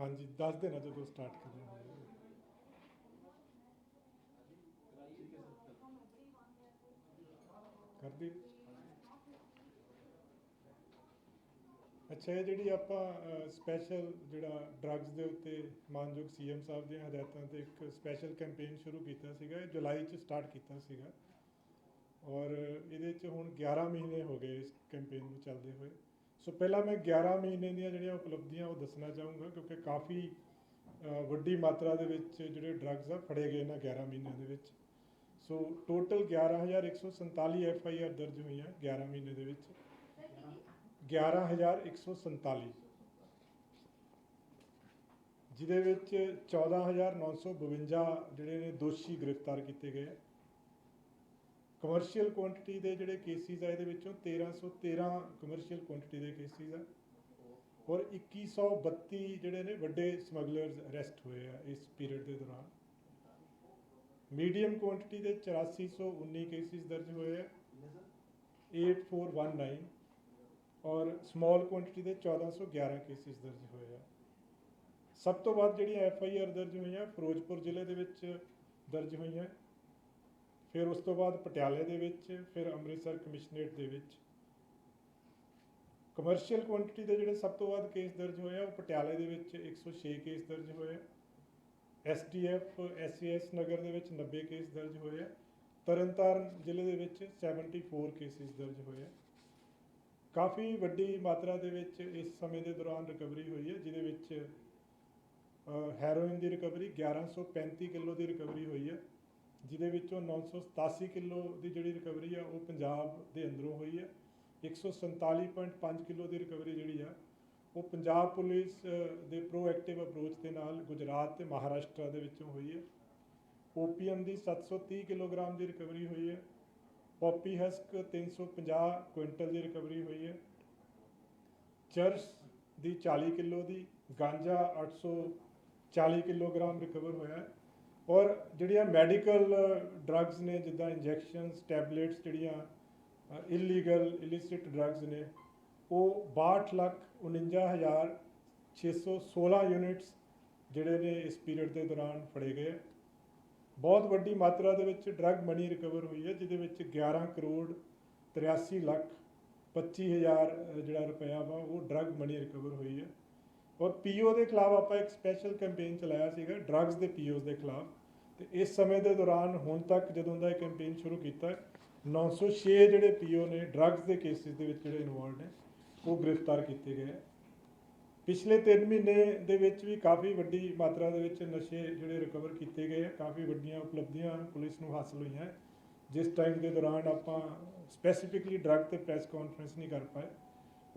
हाँ जी, दस देना जो स्टार्ट करना है कर दी। ਅੱਛਾ, ਇਹ ਜਿਹੜੀ ਆਪਾਂ ਸਪੈਸ਼ਲ ਜਿਹੜਾ ਡਰੱਗਸ ਦੇ ਉੱਤੇ ਮਾਨਯੋਗ ਸੀਐਮ ਸਾਹਿਬ ਦੀਆਂ ਹਦਾਇਤਾਂ ਤੇ ਇੱਕ ਸਪੈਸ਼ਲ ਕੈਂਪੇਨ ਸ਼ੁਰੂ ਕੀਤਾ ਸੀਗਾ, ਇਹ ਜੁਲਾਈ 'ਚ ਸਟਾਰਟ ਕੀਤਾ ਸੀਗਾ ਔਰ ਇਹਦੇ 'ਚ ਹੁਣ 11 ਮਹੀਨੇ ਹੋ ਗਏ ਇਸ ਕੈਂਪੇਨ ਨੂੰ ਚੱਲਦੇ ਹੋਏ। ਸੋ ਪਹਿਲਾਂ ਮੈਂ 11 ਮਹੀਨੇ ਦੀਆਂ ਜਿਹੜੀਆਂ ਉਪਲਬਧੀਆਂ ਉਹ ਦੱਸਣਾ ਚਾਹੂੰਗਾ, ਕਿਉਂਕਿ ਕਾਫੀ ਵੱਡੀ ਮਾਤਰਾ ਦੇ ਵਿੱਚ ਜਿਹੜੇ ਡਰੱਗਸ ਆ ਫੜੇ ਗਏ ਇਹਨਾਂ 11 ਮਹੀਨਿਆਂ ਦੇ ਵਿੱਚ। ਸੋ ਟੋਟਲ 11,147 FIR ਦਰਜ ਹੋਈਆਂ 11 ਮਹੀਨੇ ਦੇ ਵਿੱਚ। 11,147, ਜਿਹਦੇ ਵਿੱਚ 14,952 ਜਿਹੜੇ ਨੇ ਦੋਸ਼ੀ ਗ੍ਰਿਫਤਾਰ ਕੀਤੇ ਗਏ। ਕਮਰਸ਼ੀਅਲ ਕੁਆਂਟੀਟੀ ਦੇ ਜਿਹੜੇ ਕੇਸਿਸ ਆ ਇਹਦੇ ਵਿੱਚੋਂ 1,313 ਕਮਰਸ਼ੀਅਲ ਕੁਆਂਟੀਟੀ ਦੇ ਕੇਸਿਸ ਆ ਔਰ 2,132 ਜਿਹੜੇ ਨੇ ਵੱਡੇ ਸਮਗਲਰਸ ਅਰੈਸਟ ਹੋਏ ਆ ਇਸ ਪੀਰੀਅਡ ਦੇ ਦੌਰਾਨ। ਮੀਡੀਅਮ ਕੁਆਂਟੀਟੀ ਦੇ 8419 ਕੇਸਿਸ ਦਰਜ ਹੋਏ ਆ 8419 ਔਰ ਸਮਾਲ ਕੁਆਂਟੀਟੀ ਦੇ 1411 ਕੇਸਿਸ ਦਰਜ ਹੋਏ ਆ। ਸਭ ਤੋਂ ਵੱਧ ਜਿਹੜੀਆਂ FIR ਦਰਜ ਹੋਈਆਂ ਫਿਰੋਜ਼ਪੁਰ ਜ਼ਿਲ੍ਹੇ ਦੇ ਵਿੱਚ ਦਰਜ ਹੋਈਆਂ, ਫਿਰ ਉਸ ਤੋਂ ਬਾਅਦ ਪਟਿਆਲੇ ਦੇ ਵਿੱਚ, ਫਿਰ ਅੰਮ੍ਰਿਤਸਰ ਕਮਿਸ਼ਨਰੇਟ ਦੇ ਵਿੱਚ। ਕਮਰਸ਼ੀਅਲ ਕੁਆਂਟੀਟੀ ਦੇ ਜਿਹੜੇ ਸਭ ਤੋਂ ਵੱਧ ਕੇਸ ਦਰਜ ਹੋਏ ਆ ਉਹ ਪਟਿਆਲੇ ਦੇ ਵਿੱਚ 106 ਕੇਸ ਦਰਜ ਹੋਏ ਆ, STF SAS ਨਗਰ ਦੇ ਵਿੱਚ 90 ਕੇਸ ਦਰਜ ਹੋਏ ਆ, ਤਰਨਤਾਰਨ ਜ਼ਿਲ੍ਹੇ ਦੇ ਵਿੱਚ 74 ਕੇਸਿਸ ਦਰਜ ਹੋਏ ਆ। ਕਾਫੀ ਵੱਡੀ ਮਾਤਰਾ ਦੇ ਵਿੱਚ ਇਸ ਸਮੇਂ ਦੇ ਦੌਰਾਨ ਰਿਕਵਰੀ ਹੋਈ ਹੈ, ਜਿਹਦੇ ਵਿੱਚ ਹੈਰੋਇਨ ਦੀ ਰਿਕਵਰੀ 1135 ਕਿਲੋ ਦੀ ਰਿਕਵਰੀ ਹੋਈ ਹੈ, ਜਿਹਦੇ ਵਿੱਚੋਂ 987 ਕਿਲੋ ਦੀ ਜਿਹੜੀ ਰਿਕਵਰੀ ਆ ਉਹ ਪੰਜਾਬ ਦੇ ਅੰਦਰੋਂ ਹੋਈ ਹੈ। 147.5 ਕਿਲੋ ਦੀ ਰਿਕਵਰੀ ਜਿਹੜੀ ਆ ਉਹ ਪੰਜਾਬ ਪੁਲਿਸ ਦੇ ਪ੍ਰੋਐਕਟਿਵ ਅਪਰੋਚ ਦੇ ਨਾਲ ਗੁਜਰਾਤ ਤੇ ਮਹਾਰਾਸ਼ਟਰ ਦੇ ਵਿੱਚੋਂ ਹੋਈ ਹੈ। OPM ਦੀ 730 ਕਿਲੋਗ੍ਰਾਮ ਦੀ ਰਿਕਵਰੀ ਹੋਈ ਹੈ। ਪੌਪੀ ਹਸਕ 350 ਕੁਇੰਟਲ ਦੀ ਰਿਕਵਰੀ ਹੋਈ ਹੈ। ਚਰਸ ਦੀ 40 ਕਿਲੋ ਦੀ, ਗਾਂਜਾ 840 ਕਿਲੋਗ੍ਰਾਮ ਰਿਕਵਰ ਹੋਇਆ। ਔਰ ਜਿਹੜੀਆਂ ਮੈਡੀਕਲ ਡਰੱਗਸ ਨੇ ਜਿੱਦਾਂ ਇੰਜੈਕਸ਼ਨਸ, ਟੈਬਲੇਟਸ, ਜਿਹੜੀਆਂ ਇਲਿਸਿਟ ਡਰੱਗਸ ਨੇ ਉਹ 62,49,616 ਯੂਨਿਟਸ ਜਿਹੜੇ ਨੇ ਇਸ ਪੀਰੀਅਡ ਦੇ ਦੌਰਾਨ ਫੜੇ ਗਏ। ਬਹੁਤ ਵੱਡੀ ਮਾਤਰਾ ਦੇ ਵਿੱਚ ਡਰੱਗ ਮਨੀ ਰਿਕਵਰ ਹੋਈ ਹੈ, ਜਿਹਦੇ ਵਿੱਚ 11 ਕਰੋੜ 83 ਲੱਖ 25 ਹਜ਼ਾਰ ਜਿਹੜਾ ਰੁਪਇਆ ਵਾ ਉਹ ਡਰੱਗ ਮਨੀ ਰਿਕਵਰ ਹੋਈ ਹੈ। ਔਰ PO ਦੇ ਖਿਲਾਫ ਆਪਾਂ ਇੱਕ ਸਪੈਸ਼ਲ ਕੈਂਪੇਨ ਚਲਾਇਆ ਸੀਗਾ ਡਰੱਗਸ ਦੇ POs ਦੇ ਖਿਲਾਫ, ਤੇ ਇਸ ਸਮੇਂ ਦੇ ਦੌਰਾਨ ਹੁਣ ਤੱਕ ਜਦੋਂ ਦਾ ਇਹ ਕੈਂਪੇਨ ਸ਼ੁਰੂ ਕੀਤਾ 906 ਜਿਹੜੇ PO ਨੇ ਡਰੱਗਸ ਦੇ ਕੇਸਿਸ ਦੇ ਵਿੱਚ ਜਿਹੜੇ ਇਨਵੋਲਵ ਨੇ ਉਹ ਗ੍ਰਿਫਤਾਰ ਕੀਤੇ ਗਏ। ਪਿਛਲੇ 3 ਮਹੀਨੇ ਦੇ ਵਿੱਚ ਵੀ ਕਾਫੀ ਵੱਡੀ ਮਾਤਰਾ ਦੇ ਵਿੱਚ ਨਸ਼ੇ ਜਿਹੜੇ ਰਿਕਵਰ ਕੀਤੇ ਗਏ ਆ। ਕਾਫੀ ਵੱਡੀਆਂ ਉਪਲਬਧੀਆਂ ਪੁਲਿਸ ਨੂੰ ਹਾਸਲ ਹੋਈਆਂ। ਜਿਸ ਟਾਈਮ ਦੇ ਦੌਰਾਨ ਆਪਾਂ ਸਪੈਸੀਫਿਕਲੀ ਡਰੱਗ ਤੇ ਪ੍ਰੈਸ ਕਾਨਫਰੰਸ ਨਹੀਂ ਕਰ ਪਾਏ,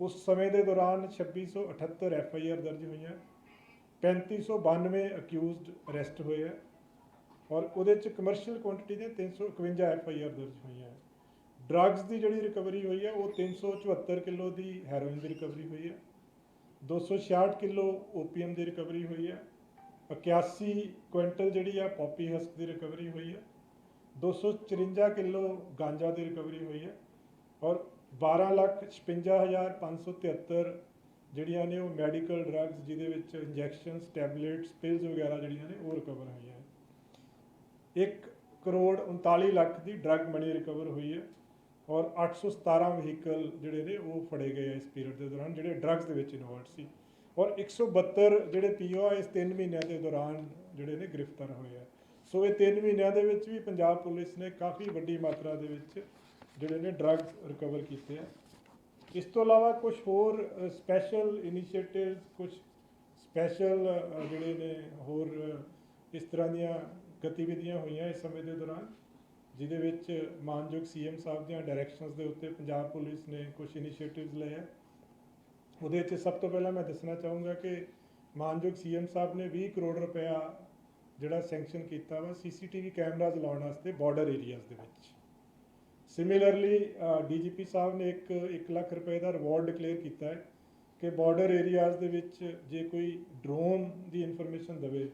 ਉਸ ਸਮੇਂ ਦੇ ਦੌਰਾਨ 2678 FIR ਦਰਜ ਹੋਈਆਂ, 3592 ਅਕਿਊਜ਼ਡ ਅਰੈਸਟ ਹੋਏ ਆ ਔਰ ਉਹਦੇ 'ਚ ਕਮਰਸ਼ੀਅਲ ਕੁਆਂਟੀਟੀ ਦੇ 351 FIR ਦਰਜ ਹੋਈਆਂ। ਡਰੱਗਸ ਦੀ ਜਿਹੜੀ ਰਿਕਵਰੀ ਹੋਈ ਹੈ ਉਹ 374 ਕਿਲੋ ਦੀ ਹੈਰੋਇਨ ਦੀ ਰਿਕਵਰੀ ਹੋਈ ਹੈ, 266 ਕਿਲੋ OPM ਦੀ ਰਿਕਵਰੀ ਹੋਈ ਹੈ, 81 ਕੁਇੰਟਲ ਜਿਹੜੀ ਆ ਪੌਪੀ ਹਸਕ ਦੀ ਰਿਕਵਰੀ ਹੋਈ ਹੈ, 254 ਕਿਲੋ ਗਾਂਜਾ ਦੀ ਰਿਕਵਰੀ ਹੋਈ ਹੈ ਔਰ 12,56,573 ਜਿਹੜੀਆਂ ਨੇ ਉਹ ਮੈਡੀਕਲ ਡਰੱਗਸ ਜਿਹਦੇ ਵਿੱਚ ਇੰਜੈਕਸ਼ਨਸ, ਟੈਬਲੇਟਸ, ਪਿਲਸ ਵਗੈਰਾ ਜਿਹੜੀਆਂ ਨੇ ਉਹ ਰਿਕਵਰ ਹੋਈਆਂ। 1 ਕਰੋੜ 39 ਲੱਖ ਦੀ ਡਰੱਗ ਮਨੀ ਰਿਕਵਰ ਹੋਈ ਹੈ ਔਰ 817 ਵਹੀਕਲ ਜਿਹੜੇ ਨੇ ਉਹ ਫੜੇ ਗਏ ਇਸ ਪੀਰੀਅਡ ਦੇ ਦੌਰਾਨ ਜਿਹੜੇ ਡਰੱਗਸ ਦੇ ਵਿੱਚ ਇਨਵੋਲਵ ਸੀ। ਔਰ 172 ਜਿਹੜੇ PO ਆ ਇਸ 3 ਮਹੀਨਿਆਂ ਦੇ ਦੌਰਾਨ ਜਿਹੜੇ ਨੇ ਗ੍ਰਿਫਤਾਰ ਹੋਏ ਆ। ਸੋ ਇਹ 3 ਮਹੀਨਿਆਂ ਦੇ ਵਿੱਚ ਵੀ ਪੰਜਾਬ ਪੁਲਿਸ ਨੇ ਕਾਫੀ ਵੱਡੀ ਮਾਤਰਾ ਦੇ ਵਿੱਚ ਜਿਹੜੇ ਨੇ ਡਰੱਗਸ ਰਿਕਵਰ ਕੀਤੇ ਆ। ਇਸ ਤੋਂ ਇਲਾਵਾ ਕੁਝ ਹੋਰ ਸਪੈਸ਼ਲ ਇਨੀਸ਼ੀਏਟਿਵ, ਕੁਝ ਸਪੈਸ਼ਲ ਜਿਹੜੇ ਨੇ ਹੋਰ ਇਸ ਤਰ੍ਹਾਂ ਦੀਆਂ ਗਤੀਵਿਧੀਆਂ ਹੋਈਆਂ ਇਸ ਸਮੇਂ ਦੇ ਦੌਰਾਨ, ਜਿਹਦੇ ਵਿੱਚ ਮਾਨਯੋਗ CM ਸਾਹਿਬ ਦੀਆਂ ਡਾਇਰੈਕਸ਼ਨਸ ਦੇ ਉੱਤੇ ਪੰਜਾਬ ਪੁਲਿਸ ਨੇ ਕੁਝ ਇਨੀਸ਼ੀਏਟਿਵਸ ਲਏ ਹੈ। ਉਹਦੇ 'ਚ ਸਭ ਤੋਂ ਪਹਿਲਾਂ ਮੈਂ ਦੱਸਣਾ ਚਾਹੂੰਗਾ ਕਿ ਮਾਨਯੋਗ CM ਸਾਹਿਬ ਨੇ 20 ਕਰੋੜ ਰੁਪਇਆ ਜਿਹੜਾ ਸੈਂਕਸ਼ਨ ਕੀਤਾ ਵਾ CCTV ਕੈਮਰਾਜ਼ ਲਾਉਣ ਵਾਸਤੇ ਬਾਰਡਰ ਏਰੀਆਜ਼ ਦੇ ਵਿੱਚ। ਸਿਮਿਲਰਲੀ DGP ਸਾਹਿਬ ਨੇ 1 ਲੱਖ ਰੁਪਏ ਦਾ ਰਿਵਾਰਡ ਡਿਕਲੇਅਰ ਕੀਤਾ ਹੈ ਕਿ ਬਾਰਡਰ ਏਰੀਆਜ਼ ਦੇ ਵਿੱਚ ਜੇ ਕੋਈ ਡਰੋਨ ਦੀ ਇਨਫੋਰਮੇਸ਼ਨ ਦੇਵੇ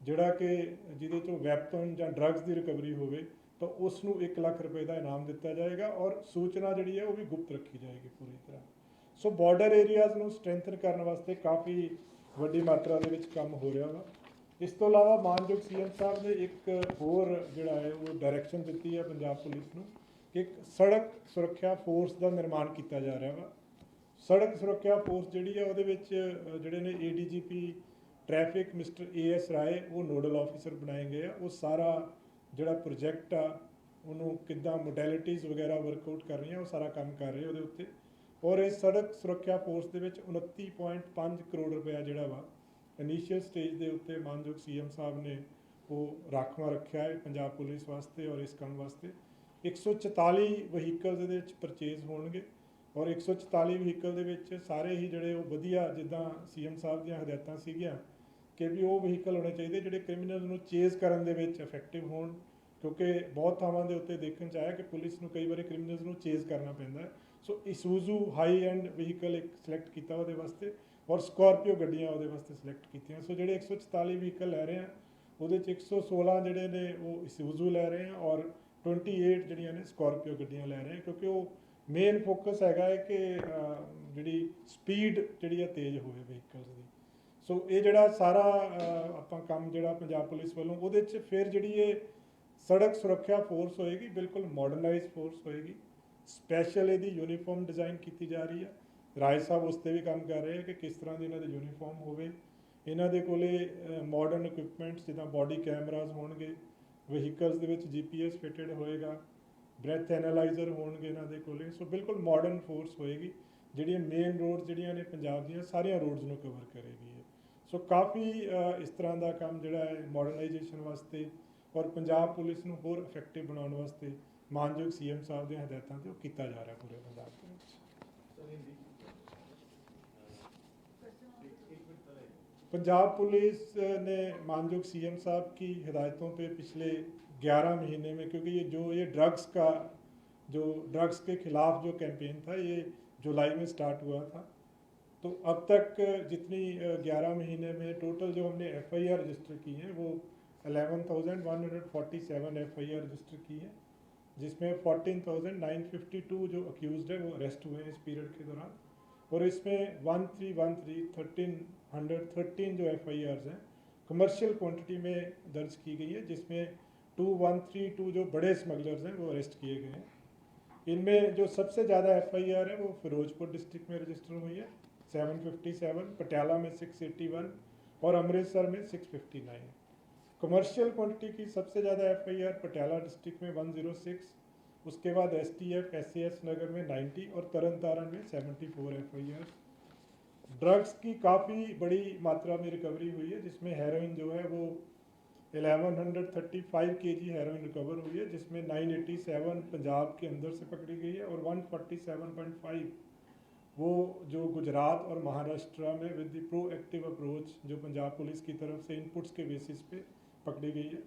ਜਿਹੜਾ ਕਿ ਜਿਹਦੇ 'ਚੋਂ ਵੈਪਨ ਜਾਂ ਡਰੱਗਸ ਦੀ ਰਿਕਵਰੀ ਹੋਵੇ ਤਾਂ ਉਸ ਨੂੰ 1 ਲੱਖ ਰੁਪਏ ਦਾ ਇਨਾਮ ਦਿੱਤਾ ਜਾਏਗਾ ਔਰ ਸੂਚਨਾ ਜਿਹੜੀ ਹੈ ਉਹ ਵੀ ਗੁਪਤ ਰੱਖੀ ਜਾਏਗੀ ਪੂਰੀ ਤਰ੍ਹਾਂ। ਸੋ ਬਾਰਡਰ ਏਰੀਆਜ਼ ਨੂੰ ਸਟਰੈਂਥਨ ਕਰਨ ਵਾਸਤੇ ਕਾਫੀ ਵੱਡੀ ਮਾਤਰਾ ਦੇ ਵਿੱਚ ਕੰਮ ਹੋ ਰਿਹਾ ਵਾ। ਇਸ ਤੋਂ ਇਲਾਵਾ ਮਾਨਯੋਗ ਸੀਐਮ ਸਾਹਿਬ ਨੇ ਇੱਕ ਹੋਰ ਜਿਹੜਾ ਹੈ ਉਹ ਡਾਇਰੈਕਸ਼ਨ ਦਿੱਤੀ ਹੈ ਪੰਜਾਬ ਪੁਲਿਸ ਨੂੰ ਕਿ ਇੱਕ ਸੜਕ ਸੁਰੱਖਿਆ ਫੋਰਸ ਦਾ ਨਿਰਮਾਣ ਕੀਤਾ ਜਾ ਰਿਹਾ ਵਾ। ਸੜਕ ਸੁਰੱਖਿਆ ਫੋਰਸ ਜਿਹੜੀ ਹੈ ਉਹਦੇ ਵਿੱਚ ਜਿਹੜੇ ਨੇ ADGP ਟ੍ਰੈਫਿਕ ਮਿਸਟਰ AS ਰਾਏ ਉਹ ਨੋਡਲ ਆਫਿਸਰ ਬਣਾਏ ਗਏ ਆ। ਉਹ ਸਾਰਾ ਜਿਹੜਾ ਪ੍ਰੋਜੈਕਟ ਆ ਉਹਨੂੰ ਕਿੱਦਾਂ ਮੋਡੈਲਿਟੀਜ਼ ਵਗੈਰਾ ਵਰਕਆਊਟ ਕਰ ਰਹੀਆਂ ਉਹ ਸਾਰਾ ਕੰਮ ਕਰ ਰਹੇ ਉਹਦੇ ਉੱਤੇ। ਔਰ ਇਸ ਸੜਕ ਸੁਰੱਖਿਆ ਫੋਰਸ ਦੇ ਵਿੱਚ 29.5 ਕਰੋੜ ਰੁਪਇਆ ਜਿਹੜਾ ਵਾ ਇਨੀਸ਼ੀਅਲ ਸਟੇਜ ਦੇ ਉੱਤੇ ਮਾਨਯੋਗ ਸੀਐਮ ਸਾਹਿਬ ਨੇ ਉਹ ਰਾਖਵਾਂ ਰੱਖਿਆ ਹੈ ਪੰਜਾਬ ਪੁਲਿਸ ਵਾਸਤੇ। ਔਰ ਇਸ ਕੰਮ ਵਾਸਤੇ 144 ਵਹੀਕਲ ਦੇ ਵਿੱਚ ਪਰਚੇਜ਼ ਹੋਣਗੇ ਔਰ 144 ਵਹੀਕਲ ਦੇ ਵਿੱਚ ਸਾਰੇ ਹੀ ਜਿਹੜੇ ਉਹ ਵਧੀਆ ਜਿੱਦਾਂ ਸੀਐਮ ਸਾਹਿਬ ਦੀਆਂ ਹਦਾਇਤਾਂ ਸੀਗੀਆਂ ਕਿ ਵੀ ਉਹ ਵਹੀਕਲ ਹੋਣੇ ਚਾਹੀਦੇ ਜਿਹੜੇ ਕ੍ਰਿਮੀਨਲ ਨੂੰ ਚੇਜ਼ ਕਰਨ ਦੇ ਵਿੱਚ ਇਫੈਕਟਿਵ ਹੋਣ, ਕਿਉਂਕਿ ਬਹੁਤ ਥਾਵਾਂ ਦੇ ਉੱਤੇ ਦੇਖਣ 'ਚ ਆਇਆ ਕਿ ਪੁਲਿਸ ਨੂੰ ਕਈ ਵਾਰੀ ਕ੍ਰਿਮੀਨਲਸ ਨੂੰ ਚੇਜ਼ ਕਰਨਾ ਪੈਂਦਾ ਹੈ। ਸੋ ਇਸੂਜ਼ੂ ਹਾਈ ਐਂਡ ਵਹੀਕਲ ਇੱਕ ਸਿਲੈਕਟ ਕੀਤਾ ਉਹਦੇ ਵਾਸਤੇ ਔਰ ਸਕਾਰਪੀਓ ਗੱਡੀਆਂ ਉਹਦੇ ਵਾਸਤੇ ਸਿਲੈਕਟ ਕੀਤੀਆਂ। ਸੋ ਜਿਹੜੇ 144 ਵਹੀਕਲ ਲੈ ਰਹੇ ਆ ਉਹਦੇ 'ਚ 116 ਜਿਹੜੇ ਨੇ ਉਹ ਇਸੂਜ਼ੂ ਲੈ ਰਹੇ ਆ ਔਰ 28 ਜਿਹੜੀਆਂ ਨੇ ਸਕਾਰਪੀਓ ਗੱਡੀਆਂ ਲੈ ਰਹੇ ਆ, ਕਿਉਂਕਿ ਉਹ ਮੇਨ ਫੋਕਸ ਹੈਗਾ ਹੈ ਕਿ ਜਿਹੜੀ ਸਪੀਡ ਜਿਹੜੀ ਆ ਤੇਜ਼ ਹੋਵੇ ਵਹੀਕਲਸ ਦੀ। ਸੋ ਇਹ ਜਿਹੜਾ ਸਾਰਾ ਆਪਾਂ ਕੰਮ ਜਿਹੜਾ ਪੰਜਾਬ ਪੁਲਿਸ ਵੱਲੋਂ ਉਹਦੇ 'ਚ ਫਿਰ ਜਿਹੜੀ ਇਹ ਸੜਕ ਸੁਰੱਖਿਆ ਫੋਰਸ ਹੋਏਗੀ ਬਿਲਕੁਲ ਮਾਡਰਨਾਈਜ਼ ਫੋਰਸ ਹੋਏਗੀ। ਸਪੈਸ਼ਲ ਇਹਦੀ ਯੂਨੀਫਾਰਮ ਡਿਜ਼ਾਈਨ ਕੀਤੀ ਜਾ ਰਹੀ ਹੈ। ਰਾਏ ਸਾਹਿਬ ਉਸ 'ਤੇ ਵੀ ਕੰਮ ਕਰ ਰਹੇ ਆ ਕਿ ਕਿਸ ਤਰ੍ਹਾਂ ਦੀ ਇਹਨਾਂ ਦੀ ਯੂਨੀਫਾਰਮ ਹੋਵੇ। ਇਹਨਾਂ ਦੇ ਕੋਲੇ ਮਾਡਰਨ ਇਕਵਿਪਮੈਂਟਸ ਜਿੱਦਾਂ ਬਾਡੀ ਕੈਮਰਾਜ਼ ਹੋਣਗੇ, ਵਹੀਕਲਸ ਦੇ ਵਿੱਚ GPS ਫਿਟਡ ਹੋਏਗਾ, ਬ੍ਰੈਥ ਐਨਾਲਾਈਜ਼ਰ ਹੋਣਗੇ ਇਹਨਾਂ ਦੇ ਕੋਲੇ। ਸੋ ਬਿਲਕੁਲ ਮਾਡਰਨ ਫੋਰਸ ਹੋਏਗੀ ਜਿਹੜੀਆਂ ਮੇਨ ਰੋਡਸ ਜਿਹੜੀਆਂ ਨੇ ਪੰਜਾਬ ਦੀਆਂ ਸਾਰੀਆਂ ਰੋਡਸ ਨੂੰ ਕਵਰ ਕਰੇਗੀ। ਸੋ ਕਾਫੀ ਇਸ ਤਰ੍ਹਾਂ ਦਾ ਕੰਮ ਜਿਹੜਾ ਹੈ ਮਾਡਰਨਾਈਜੇਸ਼ਨ ਵਾਸਤੇ ਔਰ ਪੰਜਾਬ ਪੁਲਿਸ ਨੂੰ ਹੋਰ ਇਫੈਕਟਿਵ ਬਣਾਉਣ ਵਾਸਤੇ ਮਾਨਯੋਗ ਸੀਐਮ ਸਾਹਿਬ ਦੀਆਂ ਹਦਾਇਤਾਂ 'ਤੇ ਉਹ ਕੀਤਾ ਜਾ ਰਿਹਾ ਪੂਰੇ ਪੰਜਾਬ ਦੇ ਵਿੱਚ। पंजाब पुलिस ने मानयोग सीएम साहब की हिदायतों पे पिछले 11 महीने में, क्योंकि ये ड्रग्स के खिलाफ जो कैंपेन था ये जुलाई में स्टार्ट हुआ था, तो अब तक जितनी 11 महीने में टोटल जो हमने FIR रजिस्टर की हैं वो 11,147 FIR रजिस्टर की है, जिसमें 14,952 जो अक्यूज़ड है वो अरेस्ट हुए हैं इस पीरियड के दौरान। और इसमें 1313 जो FIRs हैं कमर्शियल क्वांटिटी में दर्ज की गई है, जिसमें 2132 जो बड़े स्मगलर्स हैं वो अरेस्ट किए गए हैं। इनमें जो सबसे ज़्यादा FIR है वो फिरोजपुर डिस्ट्रिक्ट में रजिस्टर हुई है 757, पटियाला में 681 और अमृतसर में 659। कमर्शियल क्वांटिटी की सबसे ज़्यादा FIR पटियाला डिस्ट्रिक्ट में 106, उसके बाद STF SAS नगर में 90 और तरन तारण में 74 FIR। ड्रग्स की काफ़ी बड़ी मात्रा में रिकवरी हुई है, जिसमें हेरोइन जो है वो 1135 kg हेरोइन रिकवर हुई है, जिसमें 987 पंजाब के अंदर से पकड़ी गई है और 147.5 वो जो गुजरात और महाराष्ट्र में विद द प्रोएक्टिव अप्रोच जो पंजाब पुलिस की तरफ से इनपुट्स के बेसिस पे पकड़ी गई है।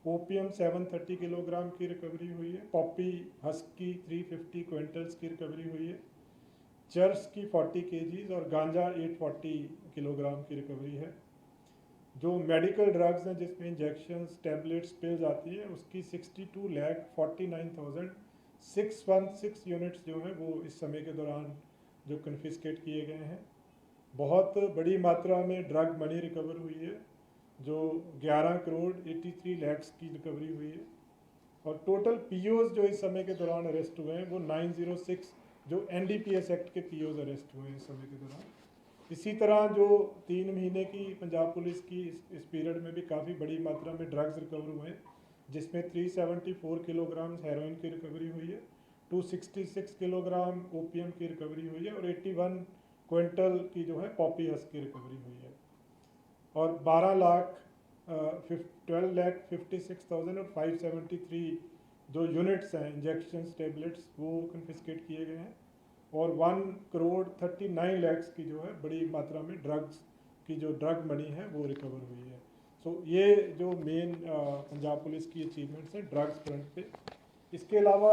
ओपीएम 730 किलोग्राम की रिकवरी हुई है। पॉपी हस्क की 350 क्विंटल्स की रिकवरी हुई है। चर्स की 40 kgs और गांजा 840 किलोग्राम की रिकवरी है। जो मेडिकल ड्रग्स हैं जिसमें इंजेक्शंस, टैबलेट्स, पिल्स आती हैं उसकी 62,49,616 यूनिट्स जो हैं वो इस समय के दौरान जो कन्फिस्केट किए गए हैं। बहुत बड़ी मात्रा में ड्रग मनी रिकवर हुई है, जो 11 करोड़ 83 लाख की रिकवरी हुई है। और टोटल POs जो इस समय के दौरान अरेस्ट हुए हैं वो 906 जो NDPS एक्ट के POs अरेस्ट हुए हैं इस समय के दौरान। इसी तरह जो 3 महीने की पंजाब पुलिस की इस पीरियड में भी काफ़ी बड़ी मात्रा में ड्रग्स रिकवर हुए हैं, जिसमें 374 किलोग्राम हेरोइन की रिकवरी हुई है, 266 किलोग्राम ओपीएम की रिकवरी हुई है और 81 क्विंटल की जो है पॉपी हस्क की रिकवरी हुई है। और 12,56,573 जो यूनिट्स हैं इंजेक्शंस, टैबलेट्स वो कन्फिस्केट किए गए हैं और 1,39 लाख की जो है बड़ी मात्रा में ड्रग्स की जो ड्रग मनी है वो रिकवर हुई है। सो ये जो मेन पंजाब पुलिस की अचीवमेंट्स हैं ड्रग्स फ्रंट पे। इसके अलावा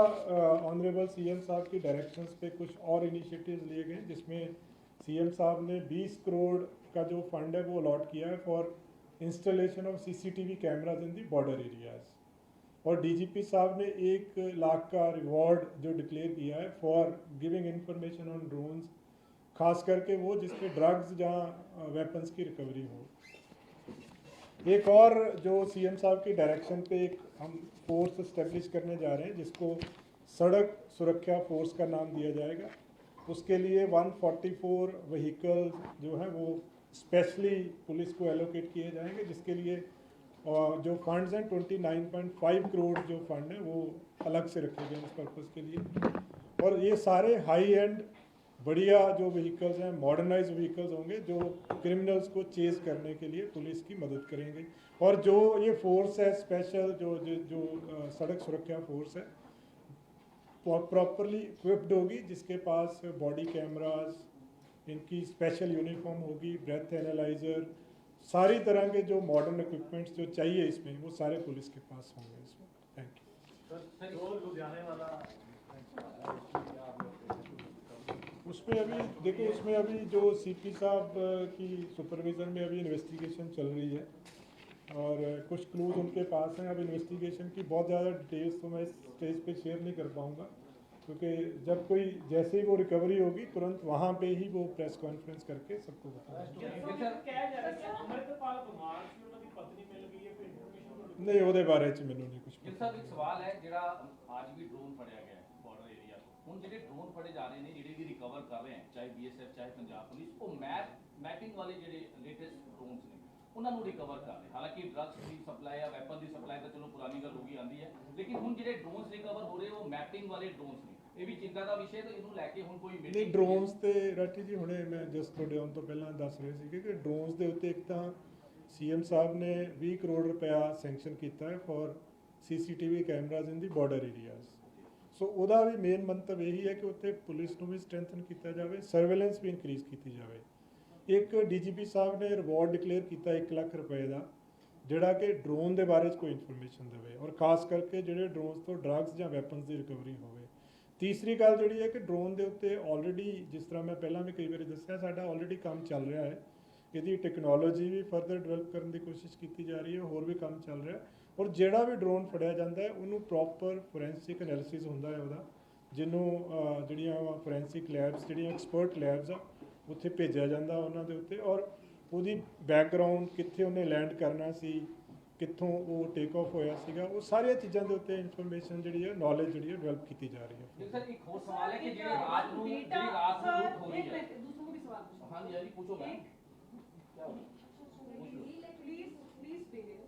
ऑनरेबल सीएम साहब की डायरेक्शंस पे कुछ और इनिशिएटिव्स लिए गए, जिसमें सीएम साहब ने 20 करोड़ का जो फंड है वो अलॉट किया है for installation of CCTV cameras in the border areas. और DGP साहब ने 1 लाख का रिवॉर्ड जो डिक्लेयर किया है for giving information on drones, खास करके वो जिसपे ड्रग्स जहाँ वेपन्स की रिकवरी हो। एक और जो सीएम साहब की डायरेक्शन पे एक हम फोर्स इस्टेब्लिश करने जा रहे हैं जिसको सड़क सुरक्षा फोर्स का नाम दिया जाएगा। उसके लिए 144 व्हीकल जो है वो स्पेशली पुलिस को एलोकेट किए जाएंगे, जिसके लिए जो फंड्स हैं 29.5 करोड़ जो फंड है वो अलग से रखे गए इस पर्पज़ के लिए। और ये सारे हाई एंड बढ़िया जो व्हीकल्स हैं, मॉडर्नाइज व्हीकल्स होंगे जो क्रिमिनल्स को चेज करने के लिए पुलिस की मदद करेंगे। और जो ये फोर्स है स्पेशल जो सड़क सुरक्षा फोर्स है प्रॉपरली इक्विप्ड होगी, जिसके पास बॉडी कैमरास, इनकी स्पेशल यूनिफॉर्म होगी, ब्रेथ एनालाइजर, सारी तरह के जो मॉडर्न इक्विपमेंट्स जो चाहिए इसमें वो सारे पुलिस के पास होंगे इसमें। Thank you. जो लुधियाने वाला उसमें अभी देखो, उसमें अभी जो सीपी साहब की सुपरविज़न में अभी इन्वेस्टिगेशन चल रही है और कुछ क्लूज उनके पास हैं। अब इन्वेस्टिगेशन की बहुत ज़्यादा डिटेल्स तो मैं इस स्टेज पे शेयर नहीं कर पाऊँगा, क्योंकि जब कोई जैसे ही वो रिकवरी होगी तुरंत वहाँ पे ही वो प्रेस कॉन्फ्रेंस करके सबको नहीं ਉਹਦੇ ਬਾਰੇ ਚ ਮੈਨੂੰ ਨਹੀਂ ਕੁਝ ਜੀ ਸਾਹਿਬ ਇੱਕ ਸਵਾਲ ਹੈ ਜਿਹੜਾ ਅੱਜ ਵੀ ਡਰੋਨ ਫੜਿਆ ਗਿਆ ਬਾਰਡਰ ਏਰੀਆ ਤੋਂ। ਹੁਣ ਜਿਹੜੇ ਡਰੋਨ ਫੜੇ ਜਾ ਰਹੇ ਨੇ, ਜਿਹੜੇ ਵੀ ਰਿਕਵਰ ਕਰ ਰਹੇ ਹਨ, ਚਾਹੇ ਬੀਐਸਐਫ ਚਾਹੇ ਪੰਜਾਬ ਪੁਲਿਸ, ਉਹ ਮੈਪਿੰਗ ਵਾਲੇ ਜਿਹੜੇ ਲੇਟੈਸਟ ਡਰੋਨਸ ਨੇ ਉਹਨਾਂ ਨੂੰ ਰਿਕਵਰ ਕਰ ਰਹੇ। ਹਾਲਾਂਕਿ ਡਰੱਗਸ ਦੀ ਸਪਲਾਈ ਜਾਂ ਵੈਪਨ ਦੀ ਸਪਲਾਈ ਤਾਂ ਚਲੋ ਪੁਰਾਣੀ ਗੱਲ ਹੋ ਗਈ ਆਂਦੀ ਹੈ, ਲੇਕਿਨ ਹੁਣ ਜਿਹੜੇ ਡਰੋਨਸ ਰਿਕਵਰ ਹੋ ਰਹੇ ਉਹ ਮੈਪਿੰਗ ਵਾਲੇ ਡਰੋਨਸ ਨੇ। ਇਹ ਵੀ ਚਿੰਤਾ ਦਾ ਵਿਸ਼ੇ ਹੈ। ਇਹਨੂੰ ਲੈ ਕੇ ਹੁਣ ਕੋਈ ਨਹੀਂ ਡਰੋਨਸ ਤੇ ਰਾਠੀ ਜੀ ਹੁਣੇ ਮੈਂ ਜਸਟ ਤੁਹਾਡੇ ਆਉਣ ਤੋਂ ਪਹਿਲਾਂ ਦੱਸ ਰਹੇ ਸੀਗੇ ਕਿ ਡਰੋਨਸ ਦੇ ਉੱਤੇ ਇੱਕ ਤਾਂ सीएम साहब ने 20 करोड़ रुपया सैंक्शन किया है for CCTV cameras in the border areas. So ਉਹਦਾ ਵੀ ਮੇਨ ਮੰਤਵ ਇਹੀ ਹੈ ਕਿ ਉੱਥੇ ਪੁਲਿਸ ਨੂੰ ਵੀ ਸਟਰੈਂਥਨ ਕੀਤਾ ਜਾਵੇ, ਸਰਵੇਲੈਂਸ ਵੀ ਇਨਕਰੀਜ਼ ਕੀਤੀ ਜਾਵੇ। ਇੱਕ DGP ਸਾਹਿਬ ਨੇ ਰਿਵਾਰਡ ਡਿਕਲੇਅਰ ਕੀਤਾ 1 ਲੱਖ ਰੁਪਏ ਦਾ, ਜਿਹੜਾ ਕਿ ਡਰੋਨ ਦੇ ਬਾਰੇ 'ਚ ਕੋਈ ਇਨਫੋਰਮੇਸ਼ਨ ਦੇਵੇ ਔਰ ਖਾਸ ਕਰਕੇ ਜਿਹੜੇ ਡਰੋਨਸ ਤੋਂ ਡਰੱਗਸ ਜਾਂ ਵੈਪਨਸ ਦੀ ਰਿਕਵਰੀ ਹੋਵੇ। ਤੀਸਰੀ ਗੱਲ ਜਿਹੜੀ ਹੈ ਕਿ ਡਰੋਨ ਦੇ ਉੱਤੇ ਆਲਰੇਡੀ, ਜਿਸ ਤਰ੍ਹਾਂ ਮੈਂ ਪਹਿਲਾਂ ਵੀ ਕਈ ਵਾਰੀ ਦੱਸਿਆ, ਸਾਡਾ ਆਲਰੇਡੀ ਕੰਮ ਚੱਲ ਰਿਹਾ ਹੈ। ਇਹਦੀ ਟੈਕਨੋਲੋਜੀ ਵੀ ਫਰਦਰ ਡਿਵੈਲਪ ਕਰਨ ਦੀ ਕੋਸ਼ਿਸ਼ ਕੀਤੀ ਜਾ ਰਹੀ ਹੈ, ਹੋਰ ਵੀ ਕੰਮ ਚੱਲ ਰਿਹਾ। ਔਰ ਜਿਹੜਾ ਵੀ ਡਰੋਨ ਫੜਿਆ ਜਾਂਦਾ ਹੈ ਉਹਨੂੰ ਪ੍ਰੋਪਰ ਫੋਰੈਂਸਿਕ ਐਨਾਲਿਸਿਸ ਹੁੰਦਾ ਹੈ ਉਹਦਾ, ਜਿਹਨੂੰ ਜਿਹੜੀਆਂ ਫੋਰੈਂਸਿਕ ਲੈਬਸ, ਜਿਹੜੀਆਂ ਐਕਸਪਰਟ ਲੈਬਸ ਆ, ਉੱਥੇ ਭੇਜਿਆ ਜਾਂਦਾ ਉਹਨਾਂ ਦੇ ਉੱਤੇ। ਔਰ ਉਹਦੀ ਬੈਕਗਰਾਊਂਡ, ਕਿੱਥੇ ਉਹਨੇ ਲੈਂਡ ਕਰਨਾ ਸੀ, ਕਿੱਥੋਂ ਉਹ ਟੇਕ ਆਫ ਹੋਇਆ ਸੀਗਾ, ਉਹ ਸਾਰੀਆਂ ਚੀਜ਼ਾਂ ਦੇ ਉੱਤੇ ਇਨਫੋਰਮੇਸ਼ਨ ਜਿਹੜੀ ਹੈ, ਨੌਲੇਜ ਜਿਹੜੀ ਹੈ ਡਿਵੈਲਪ ਕੀਤੀ ਜਾ ਰਹੀ ਹੈ। ਸਰ ਇੱਕ ਹੋਰ ਸਵਾਲ ਹੈ ਕਿ ਜਿਹੜੀ ਰਾਤ ਨੂੰ ਲੁੱਟ ਹੋ ਰਹੀ ਹੈ। ਹਾਂਜੀ ਹਾਂਜੀ ਪੁੱਛੋ ma'am. Please behave.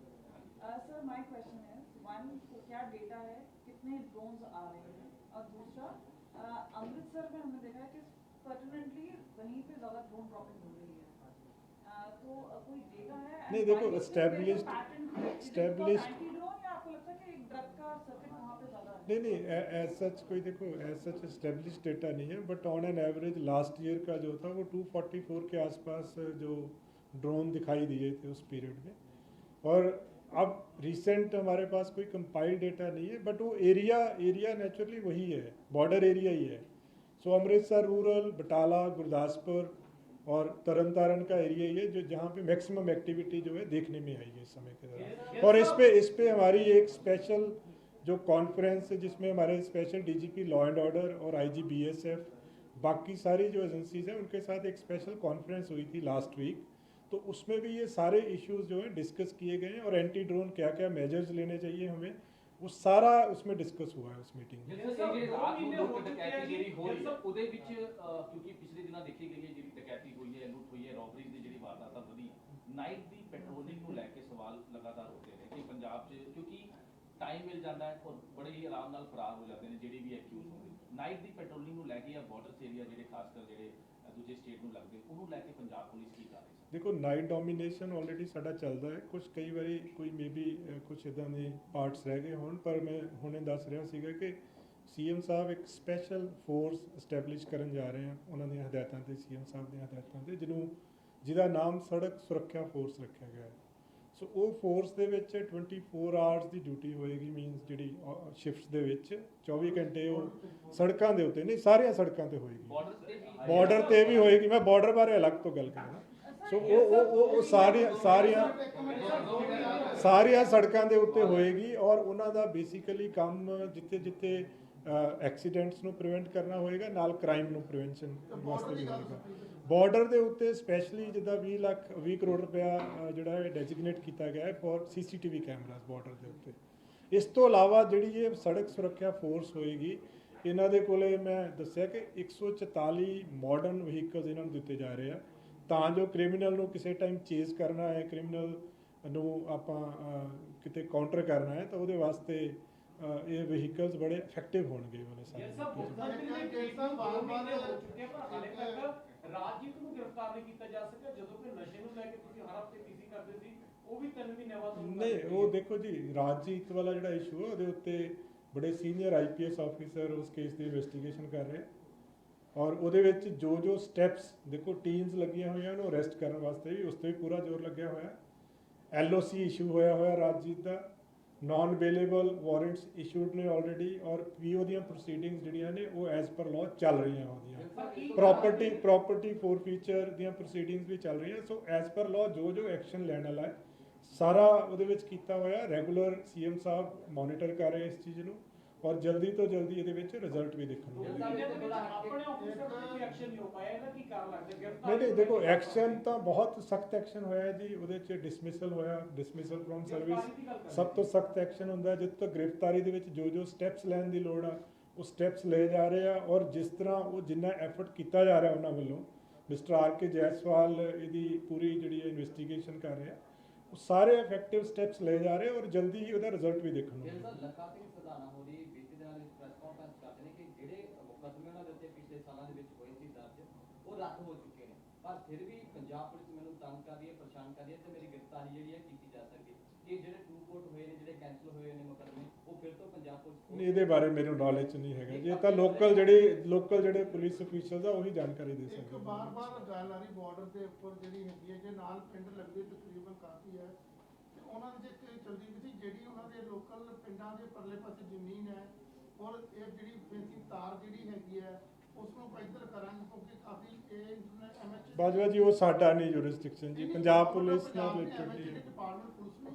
Sir, my question is, one, क्या डेटा है, कितने ड्रोन्स आ रहे हैं, और दूसरा अमृतसर में हमने देखा है कि परमानेंटली वहीं पे ज़्यादा ड्रोन ड्रॉपिंग हो रही है, तो कोई डेटा है? नहीं देखो, established एंटी ड्रोन, या आपको लगता है कि एक ड्रग का सर्किट वहाँ पे ज़्यादा है? नहीं एज सच कोई, देखो एज सच एस्टेब्लिश डेटा नहीं है, but on an average last year का जो था वो 244 के आसपास जो ड्रोन दिखाई दिए थे उस पीरियड में। और अब रिसेंट हमारे पास कोई कंपाइल्ड डेटा नहीं है, बट वो एरिया नेचुरली वही है, बॉर्डर एरिया ही है। सो अमृतसर रूरल, बटाला, गुरदासपुर और तरन तारण का एरिया ही है जो जहाँ पे मैक्सिमम एक्टिविटी जो है देखने में आई है इस समय के दौरान। और इस पे हमारी एक स्पेशल जो कॉन्फ्रेंस है जिसमें हमारे special DGP law and order और IG BSF, बाकी सारी जो एजेंसीज हैं उनके साथ एक स्पेशल कॉन्फ्रेंस हुई थी लास्ट वीक, तो उसमें भी ये सारे इश्यूज जो है डिस्कस किए गए हैं। और एंटी ड्रोन क्या क्या मेजर्स लेने चाहिए हमें, वो सारा उसमें डिस्कस हुआ है उस मीटिंग में। ਉਹਦੇ ਵਿੱਚ ਕਿਉਂਕਿ ਪਿਛਲੇ ਦਿਨਾਂ ਦੇਖੀ ਗਈ ਹੈ ਜਿਹੜੀ ਡਕੈਤੀ ਹੋਈ ਹੈ, ਲੁੱਟ ਹੋਈ ਹੈ, ਰੌਬਰੀ ਦੀ ਜਿਹੜੀ ਵਾਰਦਾਤਾਂ ਵਧੀ, ਨਾਈਟ ਦੀ ਪੈਟਰੋਲਿੰਗ ਨੂੰ ਲੈ ਕੇ ਸਵਾਲ ਲਗਾਤਾਰ ਉੱਠਦੇ ਨੇ ਕਿ ਪੰਜਾਬ 'ਚ ਕਿਉਂਕਿ ਟਾਈਮ ਮਿਲ ਜਾਂਦਾ ਹੈ ਔਰ ਬੜੇ ਹੀ ਆਰਾਮ ਨਾਲ ਫਰਾਰ ਹੋ ਜਾਂਦੇ ਨੇ ਜਿਹੜੇ ਵੀ ਐਕਿਊਜ਼ ਹੁੰਦੇ। ਨਾਈਟ ਦੀ ਪੈਟਰੋਲਿੰਗ ਨੂੰ ਲੈ ਕੇ ਜਾਂ ਬਾਰਡਰ ਏਰੀਆ ਜਿਹੜੇ ਖਾਸ ਕਰ ਜਿਹੜੇ ਦੂਜੇ ਸਟੇਟ ਨੂੰ ਲੱਗਦੇ, ਉਹਨੂੰ ਲੈ ਕੇ ਪੰਜਾਬ ਪੁਲਿਸ ਕੀ ਕਰ ਰਹੀ ਹੈ? देखो नाइट डोमीनेशन ऑलरेडी साडा चलता है, कुछ कई बारी कोई मे बी कुछ इदां दे पार्ट्स रह गए होण, पर मैं हुणे दस रहा सीगा कि CM साहब एक स्पैशल फोर्स इस्टैबलिश करन जा रहे हैं उन्हां दी हदायतां ते, CM साहब दी हदायतां ते, जिहदा नाम सड़क सुरक्षा फोर्स रखा गया है। सो वो फोर्स दे विच 24 आवर्स की ड्यूटी होएगी, मीनस जिहड़ी शिफ्ट्स दे विच 24 घंटे वो सड़कां दे उत्ते, नहीं सारियां सड़कां ते होएगी, बॉर्डर ते भी होएगी। मैं बॉर्डर बारे अलग तो गल करना। सो वो सारिया सड़कों के उत्ते होएगी और उन्हों का बेसिकली काम जिथे जिथे ਐਕਸੀਡੈਂਟਸ ਨੂੰ ਪ੍ਰੀਵੈਂਟ ਕਰਨਾ ਹੋਏਗਾ, ਨਾਲ ਕ੍ਰਾਈਮ ਨੂੰ ਪ੍ਰੀਵੈਂਸ਼ਨ ਵਾਸਤੇ ਵੀ ਹੋਏਗਾ। ਬਾਰਡਰ ਦੇ ਉੱਤੇ ਸਪੈਸ਼ਲੀ ਜਿੱਦਾਂ 20 ਕਰੋੜ ਰੁਪਇਆ ਜਿਹੜਾ ਹੈ ਡੈਜ਼ਿਗਨੇਟ ਕੀਤਾ ਗਿਆ ਹੈ ਫॉर CCTV ਕੈਮਰਾਸ ਬਾਰਡਰ ਦੇ ਉੱਤੇ। ਇਸ ਤੋਂ ਇਲਾਵਾ ਜਿਹੜੀ ਇਹ ਸੜਕ ਸੁਰੱਖਿਆ ਫੋਰਸ ਹੋਏਗੀ, ਇਹਨਾਂ ਦੇ ਕੋਲੇ ਮੈਂ ਦੱਸਿਆ ਕਿ 144 ਮਾਡਰਨ ਵਹੀਕਲਸ ਇਹਨਾਂ ਨੂੰ ਦਿੱਤੇ ਜਾ ਰਹੇ ਆ, ਤਾਂ ਜੋ ਕ੍ਰਿਮੀਨਲ ਨੂੰ ਕਿਸੇ ਟਾਈਮ ਚੇਜ਼ ਕਰਨਾ ਹੈ, ਕ੍ਰਿਮੀਨਲ ਨੂੰ ਆਪਾਂ ਕਿਤੇ ਕਾਊਂਟਰ ਕਰਨਾ ਹੈ, ਤਾਂ ਉਹਦੇ ਵਾਸਤੇ ਇਹ ਵਹੀਕਲਸ ਬੜੇ ਇਫੈਕਟਿਵ ਹੋਣਗੇ ਵਾਲੇ ਸਾਰੇ। ਰਾਜਜੀਤ ਨੂੰ ਗ੍ਰਿਫਤਾਰ ਨਹੀਂ ਕੀਤਾ ਜਾ ਸਕਿਆ, ਜਦੋਂ ਕਿ ਨਸ਼ੇ ਨੂੰ ਲੈ ਕੇ ਤੁਸੀਂ ਹਰ ਹਫ਼ਤੇ ਪੀਸੀ ਕਰਦੇ ਸੀ, ਉਹ ਵੀ 3 ਮਹੀਨੇ ਬਾਅਦ ਨਹੀਂ, ਉਹ ਦੇਖੋ ਜੀ, ਰਾਜਜੀਤ ਵਾਲਾ ਜਿਹੜਾ ਇਸ਼ੂ ਹੈ ਉਹਦੇ ਉੱਤੇ ਬੜੇ ਸੀਨੀਅਰ IPS ਆਫੀਸਰ ਉਸ ਕੇਸ ਦੀ ਇਨਵੈਸਟੀਗੇਸ਼ਨ ਕਰ ਰਹੇ, ਔਰ ਉਹਦੇ ਵਿੱਚ ਜੋ ਸਟੈਪਸ ਦੇਖੋ ਟੀਮਸ ਲੱਗੀਆਂ ਹੋਈਆਂ ਉਹਨੂੰ ਅਰੈਸਟ ਕਰਨ ਵਾਸਤੇ ਵੀ, ਉਸ 'ਤੇ ਵੀ ਪੂਰਾ ਜ਼ੋਰ ਲੱਗਿਆ ਹੋਇਆ। LOC ਇਸ਼ੂ ਹੋਇਆ ਰਾਜਜੀਤ ਦਾ, ਨਾਨ ਅਵੇਲੇਬਲ ਵਾਰੰਟਸ ਇਸ਼ੂਡ ਨੇ ਆਲਰੇਡੀ, ਔਰ PO ਦੀਆਂ ਪ੍ਰੋਸੀਡਿੰਗਸ ਜਿਹੜੀਆਂ ਨੇ ਉਹ ਐਜ਼ ਪਰ ਲਾਅ ਚੱਲ ਰਹੀਆਂ ਉਹਦੀਆਂ। ਪ੍ਰੋਪਰਟੀ ਫੋਰਫੀਚਰ ਦੀਆਂ ਪ੍ਰੋਸੀਡਿੰਗਸ ਵੀ ਚੱਲ ਰਹੀਆਂ। ਸੋ ਐਜ਼ ਪਰ ਲਾਅ ਜੋ ਐਕਸ਼ਨ ਲੈਣ ਵਾਲਾ ਹੈ ਸਾਰਾ ਉਹਦੇ ਵਿੱਚ ਕੀਤਾ ਹੋਇਆ। ਰੈਗੂਲਰ CM ਸਾਹਿਬ ਮੋਨੀਟਰ ਕਰ ਰਹੇ ਇਸ ਚੀਜ਼ ਨੂੰ, ਔਰ ਜਲਦੀ ਤੋਂ ਜਲਦੀ ਇਹਦੇ ਵਿੱਚ ਰਿਜ਼ਲਟ ਵੀ ਦੇਖਣ ਨੂੰ ਮਿਲੇਗਾ। ਆਪਣੇ ਆਫਿਸਰ ਤੇ ਕੋਈ ਐਕਸ਼ਨ ਨਹੀਂ ਹੋ ਪਾਇਆ, ਇਹਦਾ ਕੀ ਕਾਰਨ ਲੱਗਦਾ? ਨਹੀਂ, ਦੇਖੋ ਐਕਸ਼ਨ ਤਾਂ ਬਹੁਤ ਸਖਤ ਐਕਸ਼ਨ ਹੋਇਆ ਜੀ, ਉਹਦੇ 'ਚ ਡਿਸਮਿਸਲ ਹੋਇਆ, ਡਿਸਮਿਸਲ ਫਰੋਮ ਸਰਵਿਸ ਸਭ ਤੋਂ ਸਖਤ ਐਕਸ਼ਨ ਹੁੰਦਾ। ਜਿੱਥੇ ਤੱਕ ਗ੍ਰਿਫਤਾਰੀ ਦੇ ਵਿੱਚ ਜੋ ਸਟੈਪਸ ਲੈਣ ਦੀ ਲੋੜ ਆ ਉਹ ਸਟੈਪਸ ਲਏ ਜਾ ਰਹੇ ਆ, ਔਰ ਜਿਸ ਤਰ੍ਹਾਂ ਉਹ ਜਿੰਨਾ ਐਫਰਟ ਕੀਤਾ ਜਾ ਰਿਹਾ ਉਹਨਾਂ ਵੱਲੋਂ, ਮਿਸਟਰ RK ਜੈਸਵਾਲ ਇਹਦੀ ਪੂਰੀ ਜਿਹੜੀ ਇਨਵੈਸਟੀਗੇਸ਼ਨ ਕਰ ਰਿਹਾ, ਉਹ ਸਾਰੇ ਇਫੈਕਟਿਵ ਸਟੈਪਸ ਲਏ ਜਾ ਰਹੇ, ਔਰ ਜਲਦੀ ਹੀ ਉਹਦਾ ਰਿਜ਼ਲਟ ਵੀ ਦੇਖਣ ਨੂੰ ਮਿਲੇਗਾ। ਰੱਦ ਹੋ ਚੁੱਕੇ ਨੇ, ਪਰ ਫਿਰ ਵੀ ਪੰਜਾਬ ਪੁਲਿਸ ਮੈਨੂੰ ਤੰਗ ਕਰ ਰਹੀ ਹੈ, ਪਰੇਸ਼ਾਨ ਕਰ ਰਹੀ ਹੈ ਤੇ ਮੇਰੀ ਗ੍ਰਿਫਤਾਰੀ ਜਿਹੜੀ ਹੈ ਕੀਤੀ ਜਾ ਸਕਦੀ। ਇਹ ਜਿਹੜੇ ਟੂ ਕੋਰਟ ਹੋਏ ਨੇ, ਜਿਹੜੇ ਕੈਂਸਲ ਹੋਏ ਨੇ ਮੁਕੱਦਮੇ, ਉਹ ਫਿਰ ਤੋਂ ਪੰਜਾਬ ਪੁਲਿਸ ਨਹੀਂ, ਇਹਦੇ ਬਾਰੇ ਮੈਨੂੰ ਨੌਲੇਜ ਨਹੀਂ ਹੈਗਾ ਜੀ। ਇਹ ਤਾਂ ਲੋਕਲ ਜਿਹੜੇ ਪੁਲਿਸ ਅਫੀਸ਼ੀਅਲਸ ਆ ਉਹੀ ਜਾਣਕਾਰੀ ਦੇ ਸਕਦੇ। ਇੱਕ ਬਾਰ-ਬਾਰ ਗੱਲ ਆ ਰਹੀ ਬਾਰਡਰ ਦੇ ਉੱਪਰ ਜਿਹੜੀ ਹੈਗੀ ਹੈ, ਜੇ ਨਾਲ ਪਿੰਡ ਲੱਗਦੇ ਤਕਰੀਬਨ ਕਾਫੀ ਹੈ, ਤੇ ਉਹਨਾਂ ਦੀ ਜੇ ਚਲਦੀ ਵੀ ਸੀ ਜਿਹੜੀ ਉਹਨਾਂ ਦੇ ਲੋਕਲ ਪਿੰਡਾਂ ਦੇ ਪਰਲੇ ਪਾਸੇ ਜ਼ਮੀਨ ਹੈ, ਔਰ ਇਹ ਜਿਹੜੀ ਫੈਂਸਿੰਗ ਤਾਰ ਜਿਹੜੀ ਹੈਗੀ ਹੈ ਉਸ ਨੂੰ ਇੱਧਰ ਕਰਾਂਗੇ, ਕਿਉਂਕਿ ਕਾਫੀ ਇਹ MH ਬਾਜਵਾ ਜੀ, ਉਹ ਸਾਡਾ ਨਹੀਂ ਜੁਰਿਸਡਿਕਸ਼ਨ ਜੀ, ਪੰਜਾਬ ਪੁਲਿਸ ਨਾਲ ਰਿਲੇਟਡ ਨਹੀਂ ਹੈ। ਡਿਪਾਰਟਮੈਂਟ ਪੁਲਿਸ ਨੇ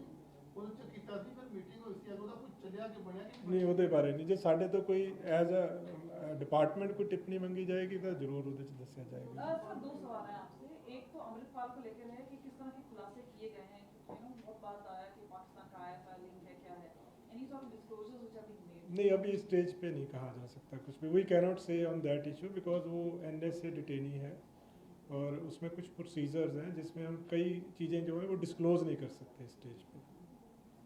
ਉਹਦੇ ਚ ਕੀਤਾ ਸੀ, ਫਿਰ ਮੀਟਿੰਗ ਹੋਈ ਸੀ, ਉਹਦਾ ਕੁਝ ਚੱਲਿਆ ਕਿ ਬਣਿਆ ਕਿ ਨਹੀਂ, ਉਹਦੇ ਬਾਰੇ ਨਹੀਂ। ਜੇ ਸਾਡੇ ਤੋਂ ਕੋਈ ਐਜ਼ ਅ ਡਿपार्टमेंट कोई टिप्पणी मांगी जाएगी तो जरूर ਉਹਦੇ 'ਚ ਦੱਸਿਆ ਜਾਏਗਾ। सर, 2 सवाल हैं आपसे। एक तो अमृतपाल को लेकर है कि किस तरह के खुलासे किए गए हैं, क्योंकि बहुत बात आया कि पाकिस्तान का ISI लिंक है, क्या है, any sort of disclosures which have been made? नहीं, अभी स्टेज पे नहीं कहा जा सकता कुछ भी। वी कैन नॉट से ऑन दैट इशू बिकॉज वो NSA डिटेनी है और उसमें कुछ प्रोसीजर्स हैं जिसमें हम कई चीज़ें जो है वो डिस्क्लोज नहीं कर सकते स्टेज पे।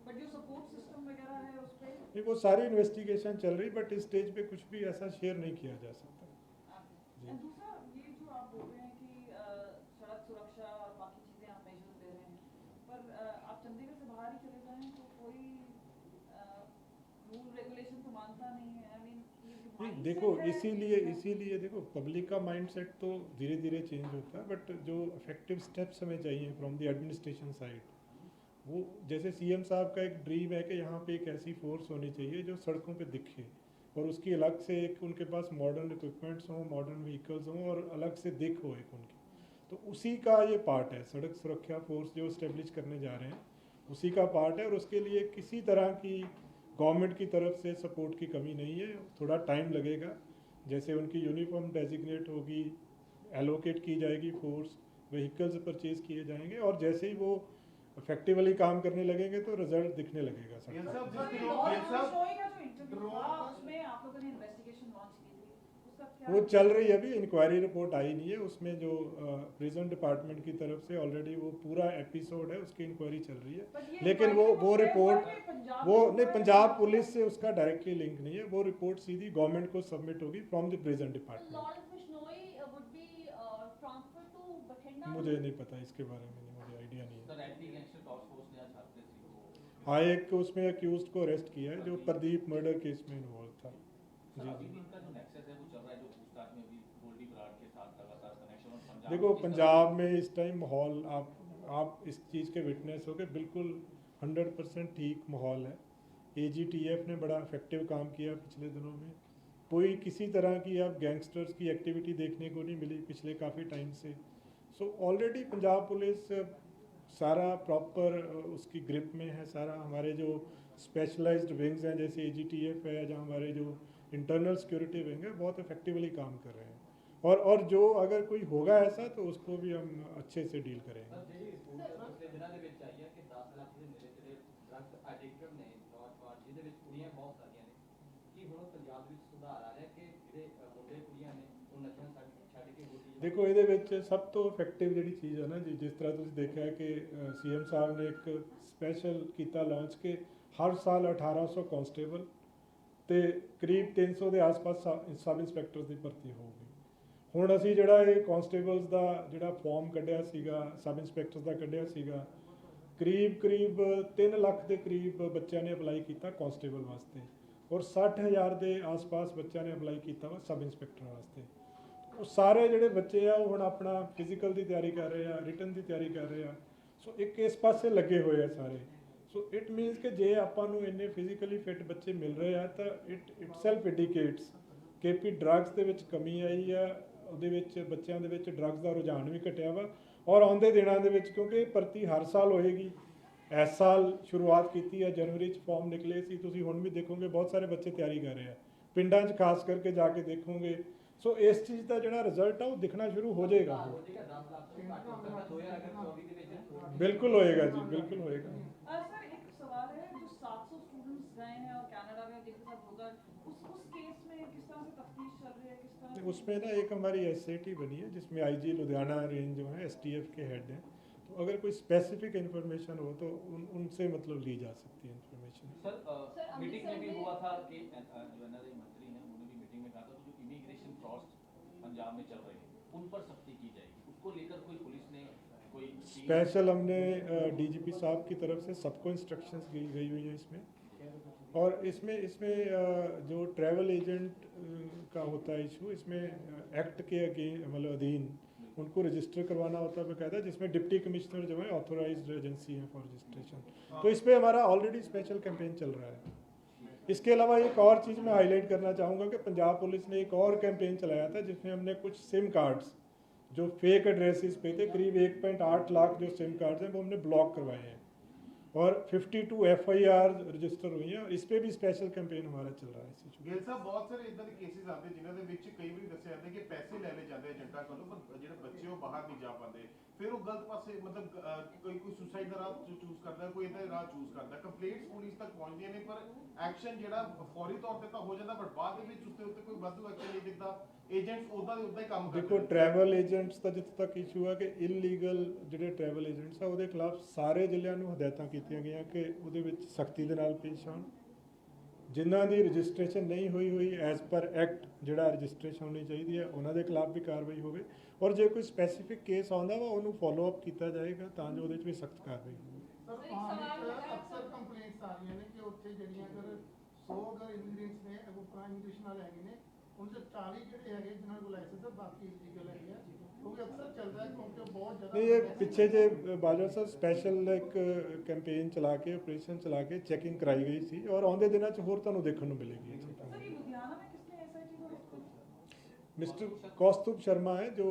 बट जो सपोर्ट सिस्टम वगैरह है उस पे नहीं, वो सारी इन्वेस्टिगेशन चल रही, बट इस स्टेज पे कुछ भी ऐसा शेयर नहीं किया जा सकता। एंड दूसरा, ये जो आप बोल रहे हैं कि सड़क सुरक्षा और बाकी चीज़ें आप मेजर्स दे रहे हैं, पर आप चंडीगढ़ से बाहर ही चले जाएं तो कोई रूल रेगुलेशन तो मानता नहीं है। आई मीन देखो, इसीलिए देखो, पब्लिक का माइंडसेट तो धीरे धीरे चेंज होता है, बट जो इफेक्टिव स्टेप्स हमें चाहिए फ्रॉम द एडमिनिस्ट्रेशन साइड, वो जैसे CM साहब का एक ड्रीम है कि यहाँ पे एक ऐसी फोर्स होनी चाहिए जो सड़कों पे दिखे, और उसकी अलग से एक उनके पास मॉडर्न इक्विपमेंट्स हों, मॉडर्न व्हीकल्स हों, और अलग से दिख हो एक उनकी। तो उसी का ये पार्ट है, सड़क सुरक्षा फोर्स जो इस्टेब्लिश करने जा रहे हैं उसी का पार्ट है, और उसके लिए किसी तरह की गवर्नमेंट की तरफ से सपोर्ट की कमी नहीं है। थोड़ा टाइम लगेगा, जैसे उनकी यूनिफॉर्म डेजिग्नेट होगी, एलोकेट की जाएगी फोर्स, व्हीकल्स परचेज किए जाएंगे, और जैसे ही वो इफेक्टिवली काम करने लगेंगे तो रिजल्ट दिखने लगेगा सब। ये सब उसमें आप लोगों ने इन्वेस्टिगेशन लॉन्च की थी, उसका क्या? वो चल रही है, अभी इंक्वायरी रिपोर्ट आई नहीं है, उसमें जो प्रिजन डिपार्टमेंट की तरफ से ऑलरेडी वो पूरा एपिसोड है, उसकी इंक्वायरी चल रही है, लेकिन वो रिपोर्ट वो नहीं, पंजाब पुलिस से उसका डायरेक्टली लिंक नहीं है। वो रिपोर्ट सीधी गवर्नमेंट को सबमिट होगी फ्रॉम द प्रिजन डिपार्टमेंट। मुझे नहीं पता इसके बारे में, मुझे आइडिया नहीं है। Sir, anti gangster task force ने आज छात्र थी, हाँ, एक उसमें अक्यूज्ड को अरेस्ट किया है जो प्रदीप मर्डर केस में इन्वॉल्व था। सर, अभी भी इनका जो नेक्सस है वो चल रहा है, जो पूछताछ में भी गोल्डी बराड़ के साथ लगातार कनेक्शन, और पंजाब देखो, पंजाब में इस टाइम माहौल आप इस चीज़ के विटनेस हो गए, बिल्कुल 100% ठीक माहौल है। AGTF ने बड़ा इफेक्टिव काम किया पिछले दिनों में, कोई किसी तरह की आप गैंगस्टर्स की एक्टिविटी देखने को नहीं मिली पिछले काफ़ी टाइम से। सो ऑलरेडी पंजाब पुलिस सारा प्रॉपर उसकी ग्रिप में है। सारा हमारे जो स्पेशलाइज्ड विंग्स हैं जैसे AGTF है, या हमारे जो इंटरनल सिक्योरिटी विंग है, बहुत इफेक्टिवली काम कर रहे हैं। और जो अगर कोई होगा ऐसा तो उसको भी हम अच्छे से डील करेंगे। ਸਰ ਜਿਹੜੀ ਰਿਪੋਰਟ ਪਿਛਲੇ ਦਿਨਾਂ ਦੇ ਵਿੱਚ ਆਈ ਹੈ ਕਿ 10 ਲੱਖ ਦੇ ਨੇੜੇ ਜਿਹੜੇ ਡਰੱਗ ਐਡਿਕਟਡ ਨੇ ਨੌਜਵਾਨ, ਜਿਹਦੇ ਵਿੱਚ ਕੁੜੀਆਂ ਬਹੁਤ ਸਾਰੀਆਂ ਨੇ, ਕੀ ਹੁਣ ਪੰਜਾਬ ਵਿੱਚ ਸੁਧਾਰ ਆ ਰਿਹਾ ਕਿ ਜਿਹੜੇ ਮੁੰਡੇ ਕੁੜੀਆਂ ਨੇ ਉਹ ਨਸ਼ਾ ਛੱਡ ਕੇ ਹੋਰ ਚੀਜ਼ਾਂ ਦੇਖੋ ਇਹਦੇ ਵਿੱਚ ਸਭ ਤੋਂ ਇਫੈਕਟਿਵ ਜਿਹੜੀ ਚੀਜ਼ ਹੈ ਨਾ ਜੀ, ਜਿਸ ਤਰ੍ਹਾਂ ਤੁਸੀਂ ਦੇਖਿਆ ਕਿ ਸੀਐਮ ਸਾਹਿਬ ਨੇ ਇੱਕ ਸਪੈਸ਼ਲ ਕੀਤਾ ਲਾਂਚ ਕਿ ਹਰ ਸਾਲ 1800 ਕਾਂਸਟੇਬਲ ਤੇ ਕਰੀਬ 300 ਦੇ ਆਸ-ਪਾਸ ਸਬ ਇੰਸਪੈਕਟਰ ਦੀ ਭਰਤੀ ਹੋਊਗੀ। ਹੁਣ ਅਸੀਂ ਜਿਹੜਾ ਇਹ ਕਾਂਸਟੇਬਲਸ ਦਾ ਜਿਹੜਾ ਫਾਰਮ ਕੱਢਿਆ ਸੀਗਾ, ਸਬ ਇੰਸਪੈਕਟਰ ਦਾ ਕੱਢਿਆ ਸੀਗਾ, ਕਰੀਬ 3 ਲੱਖ ਦੇ ਕਰੀਬ ਬੱਚਿਆਂ ਨੇ ਅਪਲਾਈ ਕੀਤਾ ਕਾਂਸਟੇਬਲ ਵਾਸਤੇ ਔਰ 60,000 ਦੇ ਆਸ-ਪਾਸ ਬੱਚਿਆਂ ਨੇ ਅਪਲਾਈ ਕੀਤਾ ਵਾ ਸਬ ਇੰਸਪੈਕਟਰ ਵਾਸਤੇ। ਉਹ ਸਾਰੇ ਜਿਹੜੇ ਬੱਚੇ ਆ ਉਹ ਹੁਣ ਆਪਣਾ ਫਿਜ਼ੀਕਲ ਦੀ ਤਿਆਰੀ ਕਰ ਰਹੇ ਆ, ਰਿਟਨ ਦੀ ਤਿਆਰੀ ਕਰ ਰਹੇ ਆ। ਸੋ ਇੱਕ ਇਸ ਪਾਸੇ ਲੱਗੇ ਹੋਏ ਆ ਸਾਰੇ। ਸੋ ਇਟ ਮੀਨਸ ਕਿ ਜੇ ਆਪਾਂ ਨੂੰ ਇੰਨੇ ਫਿਜ਼ੀਕਲੀ ਫਿਟ ਬੱਚੇ ਮਿਲ ਰਹੇ ਆ ਤਾਂ ਇਟ ਇਟਸੈਲਫ ਇੰਡੀਕੇਟਸ ਕਿ ਵੀ ਡਰੱਗਸ ਦੇ ਵਿੱਚ ਕਮੀ ਆਈ ਆ, ਉਹਦੇ ਵਿੱਚ ਬੱਚਿਆਂ ਦੇ ਵਿੱਚ ਡਰੱਗਸ ਦਾ ਰੁਝਾਨ ਵੀ ਘਟਿਆ ਵਾ। ਔਰ ਆਉਂਦੇ ਦਿਨਾਂ ਦੇ ਵਿੱਚ ਕਿਉਂਕਿ ਭਰਤੀ ਹਰ ਸਾਲ ਹੋਏਗੀ, ਇਸ ਸਾਲ ਸ਼ੁਰੂਆਤ ਕੀਤੀ ਹੈ, ਜਨਵਰੀ 'ਚ ਫਾਰਮ ਨਿਕਲੇ ਸੀ, ਤੁਸੀਂ ਹੁਣ ਵੀ ਦੇਖੋਗੇ ਬਹੁਤ ਸਾਰੇ ਬੱਚੇ ਤਿਆਰੀ ਕਰ ਰਹੇ ਆ, ਪਿੰਡਾਂ 'ਚ ਖਾਸ ਕਰਕੇ ਜਾ ਕੇ ਦੇਖੋਗੇ। ਸੋ ਇਸ ਚੀਜ਼ ਦਾ ਜਿਹੜਾ ਰਿਜ਼ਲਟ ਆ ਉਹ ਦਿਖਣਾ ਸ਼ੁਰੂ ਹੋ ਜਾਏਗਾ। ਹੋ ਜਾਏਗਾ 10 ਲੱਖ ਤੋਂ ਘੱਟ ਹੋ ਸਕਦਾ 2024 ਦੇ ਵਿੱਚ। ਬਿਲकुल होएगा जी, बिल्कुल होएगा। सर एक सवाल है, जो 700 स्टूडेंट्स गए हैं और कनाडा में जिनके साथ होगा, उस केस में किस तरह से तफ्तीश चल रही है, किस तरह से? उसमें ना एक हमारी एसआईटी बनी है जिसमें आईजी लुधियाना रेंज जो है एसटीएफ के हेड हैं, तो अगर कोई स्पेसिफिक इन्फॉर्मेशन हो तो उनसे मतलब ली जा सकती है इन्फॉर्मेशन। सर मीटिंग में भी हुआ था कि जो एनआरआई मंत्री हैं उन्होंने भी मीटिंग में कहा था कि जो इमिग्रेशन फ्रॉड्स पंजाब में चल रहे हैं उन पर सख्ती की जाएगी, उसको लेकर कोई पुलिस ने कोई स्पेशल हमने डीजीपी साहब की तरफ से सबको इंस्ट्रक्शंस गई हुई हैं इसमें। और इसमें जो ट्रैवल एजेंट का होता है इशू, इसमें एक्ट के मतलब अधीन उनको रजिस्टर करवाना होता है बकायदा, जिसमें डिप्टी कमिश्नर जो है ऑथोराइज्ड एजेंसी है फॉर रजिस्ट्रेशन। तो इस पर हमारा ऑलरेडी स्पेशल कैंपेन चल रहा है। इसके अलावा एक और चीज़ मैं हाईलाइट करना चाहूँगा कि पंजाब पुलिस ने एक और कैंपेन चलाया था जिसमें हमने कुछ सिम कार्ड्स जो फेक एड्रेसेस पे थे, करीब 1.8 लाख जो सिम कार्ड्स हैं वो हमने ब्लॉक करवाए हैं और 52 FIR रजिस्टर हुई हैं। इस पे भी स्पेशल कैंपेन हमारा चल रहा है। ਗਿੱਲ ਸਾਹਿਬ ਬਹੁਤ ਸਾਰੇ ਇਦਾਂ ਦੇ ਕੇਸਿਸ ਆਉਂਦੇ ਜਿਨ੍ਹਾਂ ਦੇ ਵਿੱਚ ਕਈ ਵਾਰੀ ਦੱਸਿਆ ਜਾਂਦਾ ਕਿ ਪੈਸੇ ਲੈ ਲਏ ਜਾਂਦੇ ਏਜੰਟਾਂ ਕੋਲੋਂ, ਪਰ ਜਿਹੜੇ ਬੱਚੇ ਉਹ ਬਾਹਰ ਨਹੀਂ ਜਾ ਪਾਉਂਦੇ, ਫਿਰ ਉਹ ਗਲਤ ਪਾਸੇ ਮਤਲਬ ਕੋਈ ਸੁਸਾਈਡ ਦਾ ਰਾਹ ਚੂਜ਼ ਕਰਦਾ, ਕੋਈ ਇਦਾਂ ਦਾ ਰਾਹ ਚੂਜ਼ ਕਰਦਾ। ਕੰਪਲੇਂਟਸ ਪੁਲਿਸ ਤੱਕ ਪਹੁੰਚਦੀਆਂ ਨੇ ਪਰ ਐਕਸ਼ਨ ਜਿਹੜਾ ਫੌਰੀ ਤੌਰ ਤੇ ਤਾਂ ਹੋ ਜਾਂਦਾ, ਪਰ ਬਾਅਦ ਦੇ ਵਿੱਚ ਉਸ ਦੇ ਉੱਤੇ ਕੋਈ ਵਾਧੂ ਐਕਸ਼ਨ ਨਹੀਂ ਦਿਖਦਾ। ਏਜੰਟਸ ਉਦਾਂ ਦੇ ਉਦਾਂ ਹੀ ਕੰਮ ਕਰਦੇ। देखो ट्रैवल एजेंट्स ਦਾ ਜਿੱਥੇ ਤੱਕ ਇਸ਼ੂ ਹੈ ਕਿ ਇਲੀਗਲ ਜਿਹੜੇ ਟਰੈਵਲ ਏਜੰਟਸ ਆ ਉਹਦੇ ਖਿਲਾਫ ਸਾਰੇ ਜ਼ਿਲ੍ਹਿਆਂ ਨੂੰ ਹਦਾਇਤਾਂ ਕੀਤੀਆਂ ਗਈਆਂ ਕਿ ਉਹਦੇ ਵਿੱਚ ਸਖਤੀ ਦੇ ਨਾਲ ਪੇਸ਼ ਆਉਣ। ਜਿਨ੍ਹਾਂ ਦੀ ਰਜਿਸਟ੍ਰੇਸ਼ਨ ਨਹੀਂ ਹੋਈ ਐਜ਼ ਪਰ ਐਕਟ ਜਿਹੜਾ ਰਜਿਸਟ੍ਰੇਸ਼ਨ ਹੋਣੀ ਚਾਹੀਦੀ ਹੈ ਉਹਨਾਂ ਦੇ ਖਿਲਾਫ ਵੀ ਕਾਰਵਾਈ ਹੋਵੇ ਔਰ ਜੇ ਕੋਈ ਸਪੈਸੀਫਿਕ ਕੇਸ ਆਉਂਦਾ ਵਾ ਉਹਨੂੰ ਫੋਲੋ ਅਪ ਕੀਤਾ ਜਾਏਗਾ ਤਾਂ ਜੋ ਉਹਦੇ 'ਚ ਵੀ ਸਖਤ ਕਾਰਵਾਈ ਹੋਵੇ। ਸਰ ਪਾਣੀ ਅਕਸਰ ਕੰਪਲੇਂਟਸ ਆ ਰਹੀਆਂ ਨੇ ਕਿ ਉੱਥੇ ਜਿਹੜੀਆਂ ਅਗਰ 100 ਅਗਰ ਇਮੀਗ੍ਰੇਟਸ ਨੇ ਉਹ ਪ੍ਰਾਈਮ ਇਮੀਗ੍ਰੇਸ਼ਨ ਵਾਲੇ ਹੈਗੇ ਨੇ, ਉਹਨਾਂ ਦੇ 40 ਜਿਹੜੇ ਹੈਗੇ ਜਿਨ੍ਹਾਂ ਕੋਲ ਲਾਇਸੈਂਸ ਹੈ, ਬਾਕੀ ਇਲੀਗਲ ਹੈਗੇ ਆ, ਕਿਉਂਕਿ ਅਕਸਰ ਚੱਲਦਾ ਹੈ ਕਿਉਂਕਿ ਬਹੁਤ ਜ਼ਿਆਦਾ नहीं, ये पीछे जे बाजवा साहब स्पैशल एक कैंपेन चला के ऑपरेशन चला के चेकिंग कराई गई थी और आउंदे दिनों च होर तुहानूं देखण नूं मिलेगी। सर ये लुधियाना में किसने SIT को? मिस्टर कौस्तुभ शर्मा है जो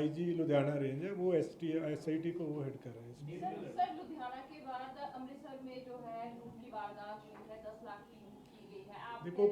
IG लुधियाना रेंज है, वो SIT को वो हेड कर रहे हैं। सर लुधियाना के बाद अमृतसर में जो है लूट की वारदात जो है 10 लाख की लूट की गई है। आप देखो